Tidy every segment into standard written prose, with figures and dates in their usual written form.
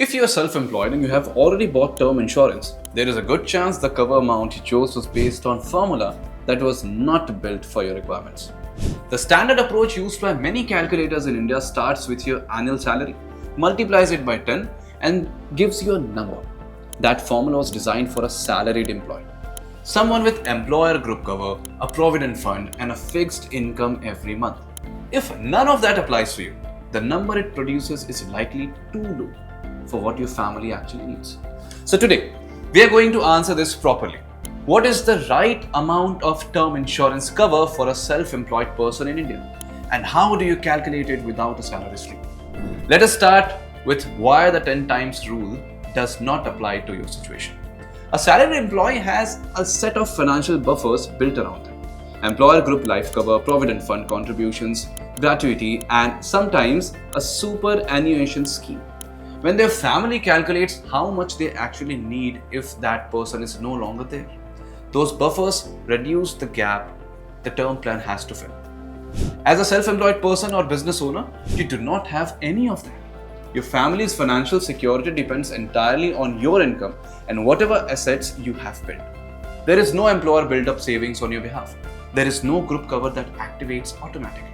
If you are self-employed and you have already bought term insurance, there is a good chance the cover amount you chose was based on formula that was not built for your requirements. The standard approach used by many calculators in India starts with your annual salary, multiplies it by 10 and gives you a number. That formula was designed for a salaried employee. Someone with employer group cover, a provident fund and a fixed income every month. If none of that applies to you, the number it produces is likely too low for what your family actually needs. So today, we are going to answer this properly. What is the right amount of term insurance cover for a self-employed person in India? And how do you calculate it without a salary slip? Let us start with why the 10 times rule does not apply to your situation. A salaried employee has a set of financial buffers built around them. Employer group life cover, provident fund contributions, gratuity, and sometimes a superannuation scheme. When their family calculates how much they actually need if that person is no longer there, those buffers reduce the gap the term plan has to fill. As a self-employed person or business owner, you do not have any of that. Your family's financial security depends entirely on your income and whatever assets you have built. There is no employer build-up savings on your behalf. There is no group cover that activates automatically.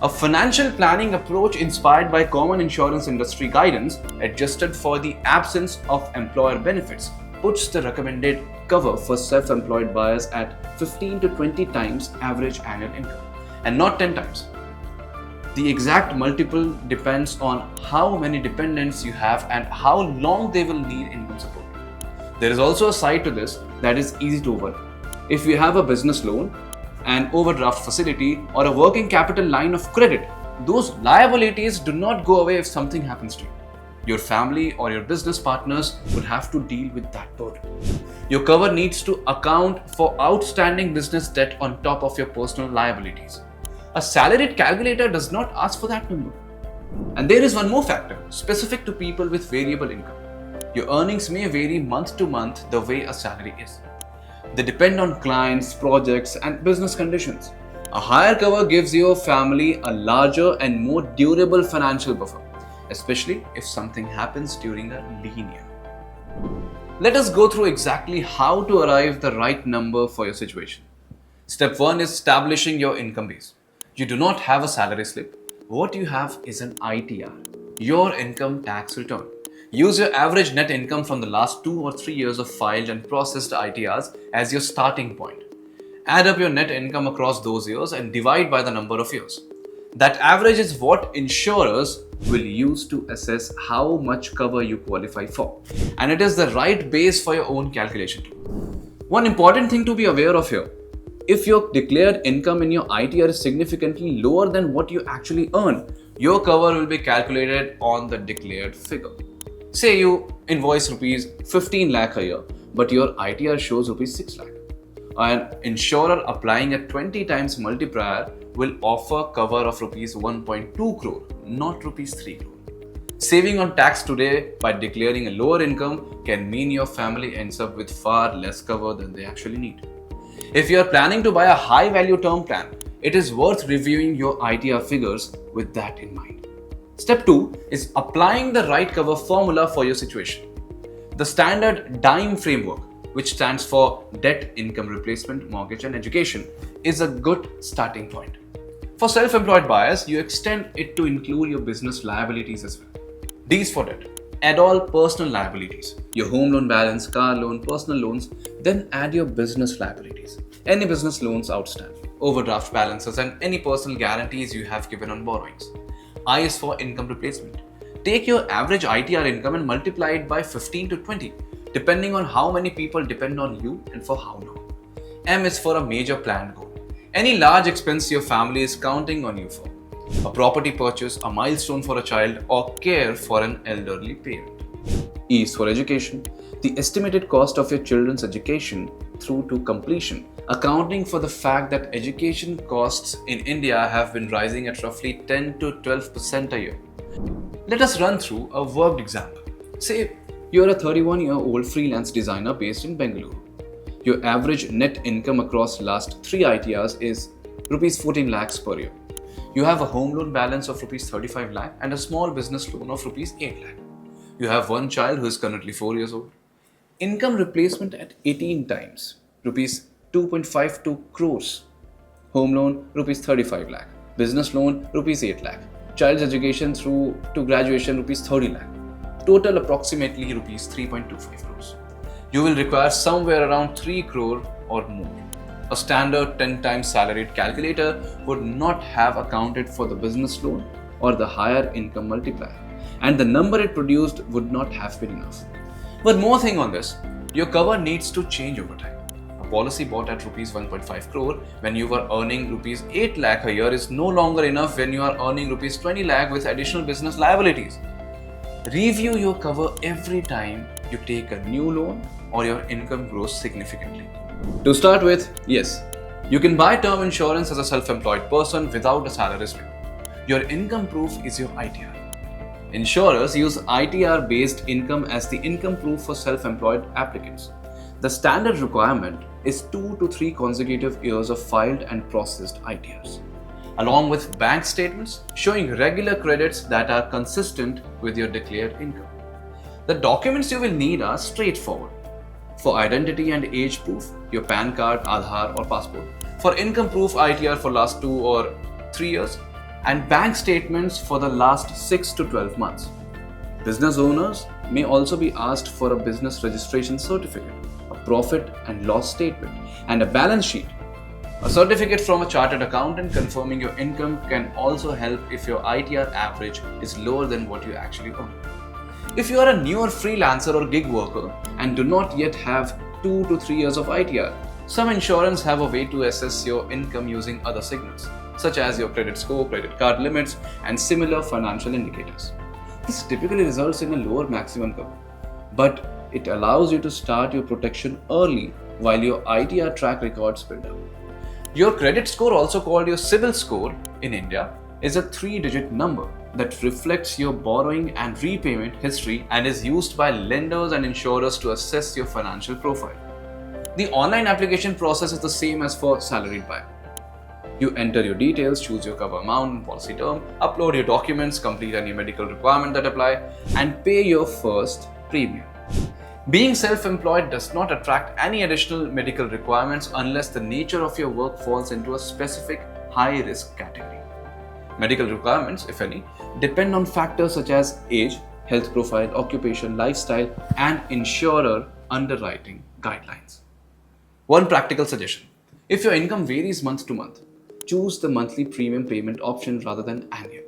A financial planning approach inspired by common insurance industry guidance, adjusted for the absence of employer benefits, puts the recommended cover for self-employed buyers at 15 to 20 times average annual income, and not 10 times. The exact multiple depends on how many dependents you have and how long they will need income support. There is also a side to this that is easy to overlook. If you have a business loan, an overdraft facility, or a working capital line of credit, those liabilities do not go away if something happens to you. Your family or your business partners will have to deal with that burden. Your cover needs to account for outstanding business debt on top of your personal liabilities. A salaried calculator does not ask for that number. And there is one more factor specific to people with variable income. Your earnings may vary month to month the way a salary is. They depend on clients, projects, and business conditions. A higher cover gives your family a larger and more durable financial buffer, especially if something happens during a lean year. Let us go through exactly how to arrive the right number for your situation. Step 1 is establishing your income base. You do not have a salary slip. What you have is an ITR, your income tax return. Use your average net income from the last 2 or 3 years of filed and processed ITRs as your starting point. Add up your net income across those years and divide by the number of years. That average is what insurers will use to assess how much cover you qualify for. And it is the right base for your own calculation. One important thing to be aware of here: if your declared income in your ITR is significantly lower than what you actually earn, your cover will be calculated on the declared figure. Say you invoice rupees 15 lakh a year, but your ITR shows rupees 6 lakh. An insurer applying a 20 times multiplier will offer cover of rupees 1.2 crore, not rupees 3 crore. Saving on tax today by declaring a lower income can mean your family ends up with far less cover than they actually need. If you are planning to buy a high value term plan, it is worth reviewing your ITR figures with that in mind. Step 2 is applying the right cover formula for your situation. The standard DIME framework, which stands for debt, income replacement, mortgage and education, is a good starting point. For self-employed buyers, you extend it to include your business liabilities as well. D's for debt. Add all personal liabilities, your home loan balance, car loan, personal loans, then add your business liabilities, any business loans outstanding, overdraft balances and any personal guarantees you have given on borrowings. I is for income replacement. Take your average ITR income and multiply it by 15 to 20, depending on how many people depend on you and for how long. M is for a major planned goal, any large expense your family is counting on you for. A property purchase, a milestone for a child, or care for an elderly parent. E is for education, the estimated cost of your children's education through to completion, accounting for the fact that education costs in India have been rising at roughly 10 to 12% a year. Let us run through a worked example. Say you are a 31-year-old freelance designer based in Bengaluru. Your average net income across last 3 ITRs is rupees 14 lakhs per year. You have a home loan balance of rupees 35 lakh and a small business loan of rupees 8 lakh. You have one child who is currently 4 years old. Income replacement at 18 times, rupees 2.52 crores. Home loan, rupees 35 lakh. Business loan, rupees 8 lakh. Child's education through to graduation, rupees 30 lakh. Total approximately rupees 3.25 crores. You will require somewhere around 3 crore or more. A standard 10 times salaried calculator would not have accounted for the business loan or the higher income multiplier, and the number it produced would not have been enough. One more thing on this, your cover needs to change over time. A policy bought at rupees 1.5 crore when you were earning rupees 8 lakh a year is no longer enough when you are earning rupees 20 lakh with additional business liabilities. Review your cover every time you take a new loan or your income grows significantly. To start with, yes, you can buy term insurance as a self-employed person without a salary slip. Your income proof is your ITR. Insurers use ITR based income as the income proof for self-employed applicants. The standard requirement is 2 to 3 consecutive years of filed and processed ITRs, along with bank statements showing regular credits that are consistent with your declared income. The documents you will need are straightforward. For identity and age proof, your PAN card, Aadhaar or passport. For income proof, ITR for last 2 or 3 years, and bank statements for the last 6 to 12 months. Business owners may also be asked for a business registration certificate, a profit and loss statement, and a balance sheet. A certificate from a chartered accountant confirming your income can also help if your ITR average is lower than what you actually earn. If you are a newer freelancer or gig worker and do not yet have 2 to 3 years of ITR, some insurance have a way to assess your income using other signals, such as your credit score, credit card limits, and similar financial indicators. This typically results in a lower maximum cover, but it allows you to start your protection early while your ITR track records build up. Your credit score, also called your CIBIL score in India, is a 3-digit number that reflects your borrowing and repayment history and is used by lenders and insurers to assess your financial profile. The online application process is the same as for salaried buyer. You enter your details, choose your cover amount and policy term, upload your documents, complete any medical requirement that apply, and pay your first premium. Being self-employed does not attract any additional medical requirements unless the nature of your work falls into a specific high-risk category. Medical requirements, if any, depend on factors such as age, health profile, occupation, lifestyle, and insurer underwriting guidelines. One practical suggestion: if your income varies month to month, choose the monthly premium payment option rather than annual.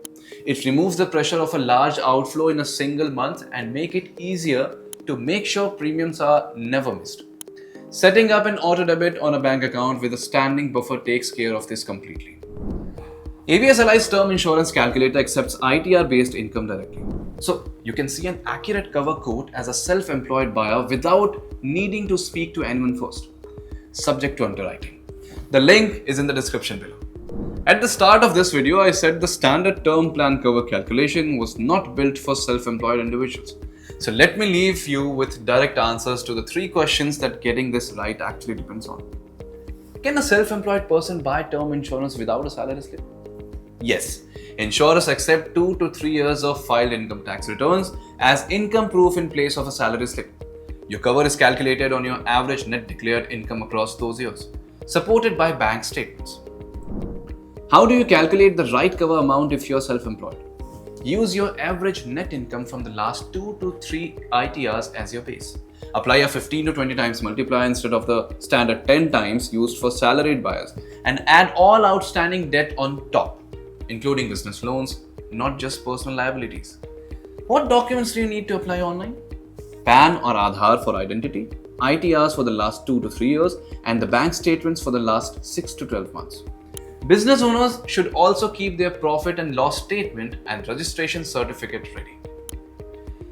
It removes the pressure of a large outflow in a single month and make it easier to make sure premiums are never missed. Setting up an auto debit on a bank account with a standing buffer takes care of this completely. ABSLI's term insurance calculator accepts ITR based income directly, so you can see an accurate cover quote as a self-employed buyer without needing to speak to anyone first, subject to underwriting. The link is in the description below. At the start of this video, I said the standard term plan cover calculation was not built for self-employed individuals. So let me leave you with direct answers to the 3 questions that getting this right actually depends on. Can a self-employed person buy term insurance without a salary slip? Yes, insurers accept 2 to 3 years of filed income tax returns as income proof in place of a salary slip. Your cover is calculated on your average net declared income across those years, supported by bank statements. How do you calculate the right cover amount if you're self-employed? Use your average net income from the last 2 to 3 ITRs as your base. Apply a 15 to 20 times multiplier instead of the standard 10 times used for salaried buyers, and add all outstanding debt on top, including business loans, not just personal liabilities. What documents do you need to apply online? PAN or Aadhaar for identity, ITRs for the last 2 to 3 years, and the bank statements for the last 6 to 12 months. Business owners should also keep their profit and loss statement and registration certificate ready.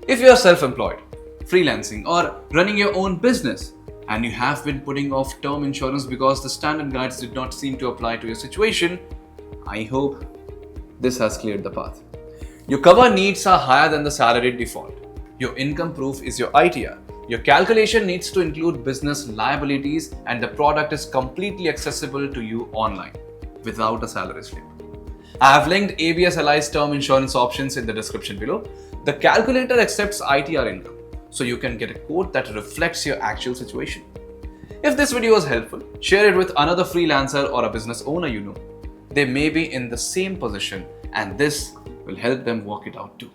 If you are self-employed, freelancing, or running your own business, and you have been putting off term insurance because the standard guides did not seem to apply to your situation, I hope this has cleared the path. Your cover needs are higher than the salaried default. Your income proof is your ITR. Your calculation needs to include business liabilities, and the product is completely accessible to you online without a salary slip. I have linked ABSLI's term insurance options in the description below. The calculator accepts ITR income, so you can get a quote that reflects your actual situation. If this video was helpful, share it with another freelancer or a business owner you know. They may be in the same position and this will help them work it out too.